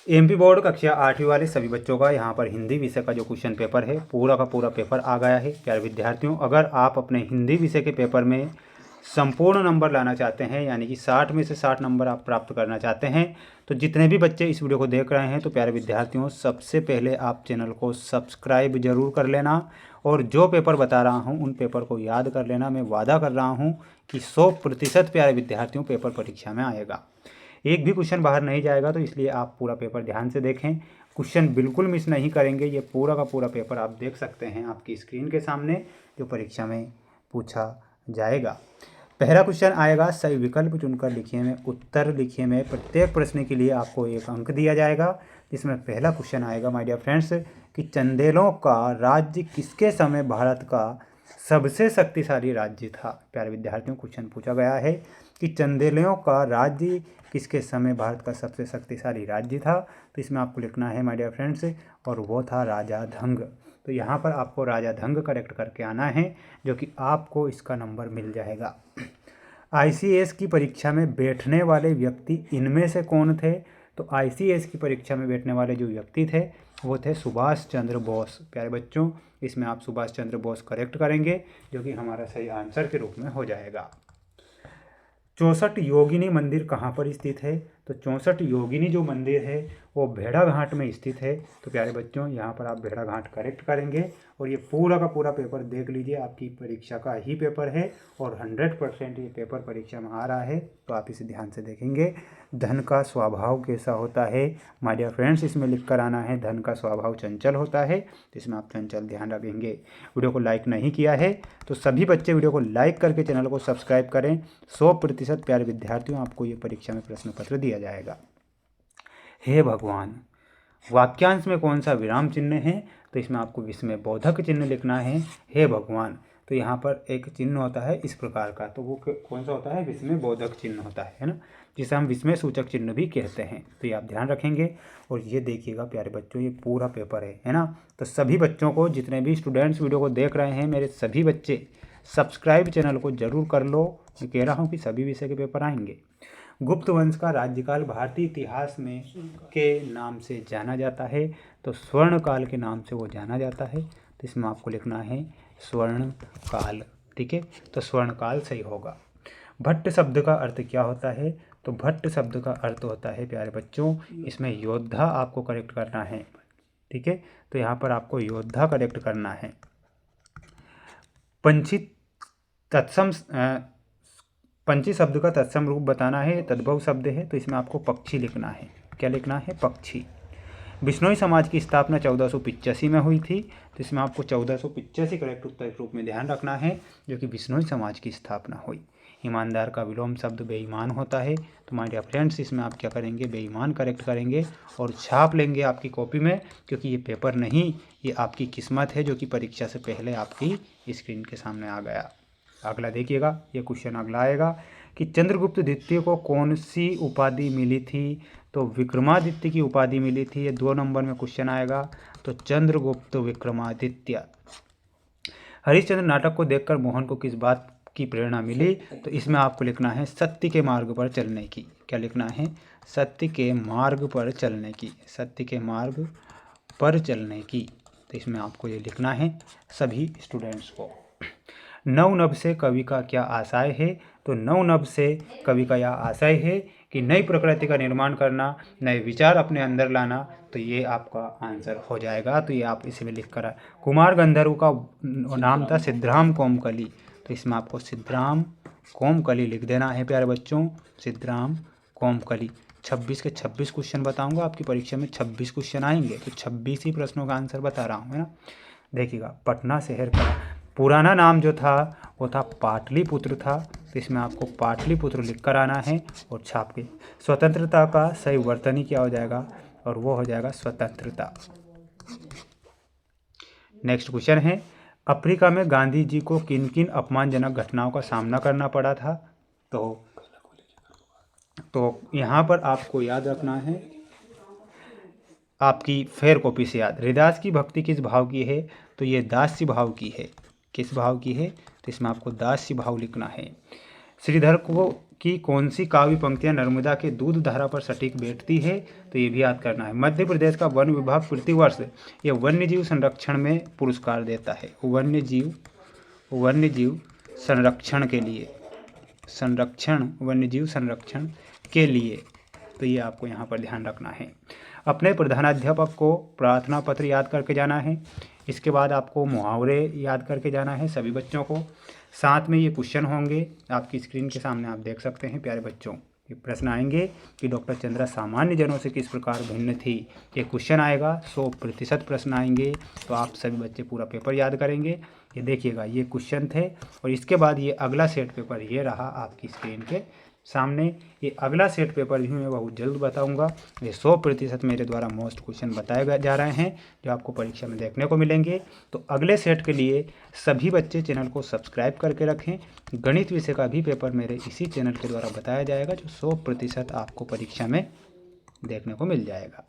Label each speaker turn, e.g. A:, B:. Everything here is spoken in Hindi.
A: एमपी बोर्ड कक्षा 8वीं वाले सभी बच्चों का यहाँ पर हिंदी विषय का जो क्वेश्चन पेपर है पूरा का पूरा पेपर आ गया है। प्यारे विद्यार्थियों, अगर आप अपने हिंदी विषय के पेपर में संपूर्ण नंबर लाना चाहते हैं, यानी कि 60 में से 60 नंबर आप प्राप्त करना चाहते हैं, तो जितने भी बच्चे इस वीडियो को देख रहे हैं, तो प्यारे विद्यार्थियों, सबसे पहले आप चैनल को सब्सक्राइब जरूर कर लेना और जो पेपर बता रहा हूँ उन पेपर को याद कर लेना। मैं वादा कर रहा हूँ कि 100% प्यारे विद्यार्थियों पेपर परीक्षा में आएगा, एक भी क्वेश्चन बाहर नहीं जाएगा। तो इसलिए आप पूरा पेपर ध्यान से देखें, क्वेश्चन बिल्कुल मिस नहीं करेंगे। ये पूरा का पूरा पेपर आप देख सकते हैं आपकी स्क्रीन के सामने, जो परीक्षा में पूछा जाएगा। पहला क्वेश्चन आएगा, सही विकल्प चुनकर लिखिए में उत्तर लिखिए में। प्रत्येक प्रश्न के लिए आपको 1 अंक दिया जाएगा। जिसमें पहला क्वेश्चन आएगा माय डियर फ्रेंड्स कि चंदेलों का राज्य किसके समय भारत का सबसे शक्तिशाली राज्य था। प्यारे विद्यार्थियों, क्वेश्चन पूछा गया है कि चंदेलों का राज्य किसके समय भारत का सबसे शक्तिशाली राज्य था। तो इसमें आपको लिखना है माय डियर फ्रेंड्स, और वो था राजा धंग। तो यहाँ पर आपको राजा धंग करेक्ट करके आना है, जो कि आपको इसका नंबर मिल जाएगा। आईसीएस की परीक्षा में बैठने वाले व्यक्ति इनमें से कौन थे। तो आईसीएस की परीक्षा में बैठने वाले जो व्यक्ति थे वो थे सुभाष चंद्र बोस। प्यारे बच्चों, इसमें आप सुभाष चंद्र बोस करेक्ट करेंगे, जो कि हमारा सही आंसर के रूप में हो जाएगा। 64 योगिनी मंदिर कहाँ पर स्थित है। तो 64 योगिनी जो मंदिर है वो भेड़ाघाट में स्थित है। तो प्यारे बच्चों, यहाँ पर आप भेड़ाघाट करेक्ट करेंगे। और ये पूरा का पूरा पेपर देख लीजिए, आपकी परीक्षा का ही पेपर है और 100% ये पेपर परीक्षा में आ रहा है। तो आप इसे ध्यान से देखेंगे। धन का स्वभाव कैसा होता है माय डियर फ्रेंड्स, इसमें लिख कर आना है धन का स्वभाव चंचल होता है। तो इसमें आप चंचल ध्यान रखेंगे। वीडियो को लाइक नहीं किया है तो सभी बच्चे वीडियो को लाइक करके चैनल को सब्सक्राइब करें। 100% प्यारे विद्यार्थियों, आपको ये परीक्षा में प्रश्न पत्र दिया जाएगा। हे भगवान, वाक्यांश में कौन सा विराम चिन्ह है। तो इसमें आपको विस्मय बोधक चिन्ह लिखना है। हे भगवान, तो यहाँ पर एक चिन्ह होता है इस प्रकार का, तो वो कौन सा होता है, विस्मय बोधक चिन्ह होता है ना, जिसे हम विस्मय सूचक चिन्ह भी कहते हैं। तो ये आप ध्यान रखेंगे। और ये देखिएगा प्यारे बच्चों, ये पूरा पेपर है ना। तो सभी बच्चों को, जितने भी स्टूडेंट्स वीडियो को देख रहे हैं, मेरे सभी बच्चे सब्सक्राइब चैनल को जरूर कर लो। मैं कह रहा हूँ कि सभी विषय के पेपर आएंगे। गुप्त वंश का राज्यकाल भारतीय इतिहास में के नाम से जाना जाता है। तो स्वर्ण काल के नाम से वो जाना जाता है। तो इसमें आपको लिखना है स्वर्ण काल। ठीक है, तो स्वर्ण काल सही होगा। भट्ट शब्द का अर्थ क्या होता है। तो भट्ट शब्द का अर्थ होता है प्यारे बच्चों, इसमें योद्धा आपको करेक्ट करना है। ठीक है, तो यहाँ पर आपको योद्धा करेक्ट करना है। पंछी तत्सम पंछी शब्द का तत्सम रूप बताना है, तद्भव शब्द है। तो इसमें आपको पक्षी लिखना है। क्या लिखना है, पक्षी। बिश्नोई समाज की स्थापना 1485 में हुई थी। तो इसमें आपको 1485 करेक्ट उत्तर के रूप में ध्यान रखना है, जो कि बिश्नोई समाज की स्थापना हुई। ईमानदार का विलोम शब्द बेईमान होता है। तो माय डियर फ्रेंड्स, इसमें आप क्या करेंगे, बेईमान करेक्ट करेंगे और छाप लेंगे आपकी कॉपी में, क्योंकि ये पेपर नहीं, ये आपकी किस्मत है, जो कि परीक्षा से पहले आपकी स्क्रीन के सामने आ गया। अगला देखिएगा, ये क्वेश्चन अगला आएगा कि चंद्रगुप्त द्वितीय को कौन सी उपाधि मिली थी। तो विक्रमादित्य की उपाधि मिली थी। ये 2 नंबर में क्वेश्चन आएगा। तो चंद्रगुप्त विक्रमादित्य। हरिश्चंद्र नाटक को देखकर मोहन को किस बात की प्रेरणा मिली। तो इसमें आपको लिखना है सत्य के मार्ग पर चलने की। क्या लिखना है, सत्य के मार्ग पर चलने की, सत्य के मार्ग पर चलने की। तो इसमें आपको ये लिखना है सभी स्टूडेंट्स को। नवनभ से कवि का क्या आशय है। तो नवनभ से कवि का यह आशय है कि नई प्रकृति का निर्माण करना, नए विचार अपने अंदर लाना। तो ये आपका आंसर हो जाएगा। तो ये आप इसमें लिख कर, कुमार गंधर्व का नाम था सिद्धराम कोमकली। तो इसमें आपको सिद्धराम कोमकली लिख देना है प्यारे बच्चों, सिद्धराम कोमकली। 26 के 26 क्वेश्चन बताऊंगा आपकी परीक्षा में, 26 क्वेश्चन आएंगे। तो 26 ही प्रश्नों का आंसर बता रहा हूँ, है ना। देखिएगा, पटना शहर का पुराना नाम जो था वो था पाटलिपुत्र था। तो इसमें आपको पाटलिपुत्र लिख कर आना है और छाप के। स्वतंत्रता का सही वर्तनी क्या हो जाएगा, और वो हो जाएगा स्वतंत्रता। नेक्स्ट क्वेश्चन है, अफ्रीका में गांधी जी को किन किन अपमानजनक घटनाओं का सामना करना पड़ा था। तो यहाँ पर आपको याद रखना है, आपकी फेयर कॉपी से याद, हरिदास की भक्ति किस भाव की है। तो ये दास्य भाव की है। किस भाव की है। तो इसमें आपको दास्य भाव लिखना है। श्रीधर को की कौन सी काव्य पंक्तियां नर्मदा के दूध धारा पर सटीक बैठती है, तो ये भी याद करना है। मध्य प्रदेश का वन विभाग प्रतिवर्ष ये वन्यजीव संरक्षण में पुरस्कार देता है। वन्यजीव संरक्षण के लिए, वन्यजीव संरक्षण के लिए, तो ये आपको यहाँ पर ध्यान रखना है। अपने प्रधानाध्यापक को प्रार्थना पत्र याद करके जाना है। इसके बाद आपको मुहावरे याद करके जाना है सभी बच्चों को। साथ में ये क्वेश्चन होंगे आपकी स्क्रीन के सामने, आप देख सकते हैं प्यारे बच्चों। ये प्रश्न आएंगे कि डॉक्टर चंद्रा सामान्य जनों से किस प्रकार भिन्न थी। ये क्वेश्चन आएगा, 100% प्रश्न आएंगे, तो आप सभी बच्चे पूरा पेपर याद करेंगे। ये देखिएगा, ये क्वेश्चन थे और इसके बाद ये अगला सेट पेपर ये रहा आपकी स्क्रीन के सामने। ये अगला सेट पेपर भी मैं बहुत जल्द बताऊंगा। ये 100% मेरे द्वारा मोस्ट क्वेश्चन बताए जा रहे हैं जो आपको परीक्षा में देखने को मिलेंगे। तो अगले सेट के लिए सभी बच्चे चैनल को सब्सक्राइब करके रखें। गणित विषय का भी पेपर मेरे इसी चैनल के द्वारा बताया जाएगा जो 100% आपको परीक्षा में देखने को मिल जाएगा।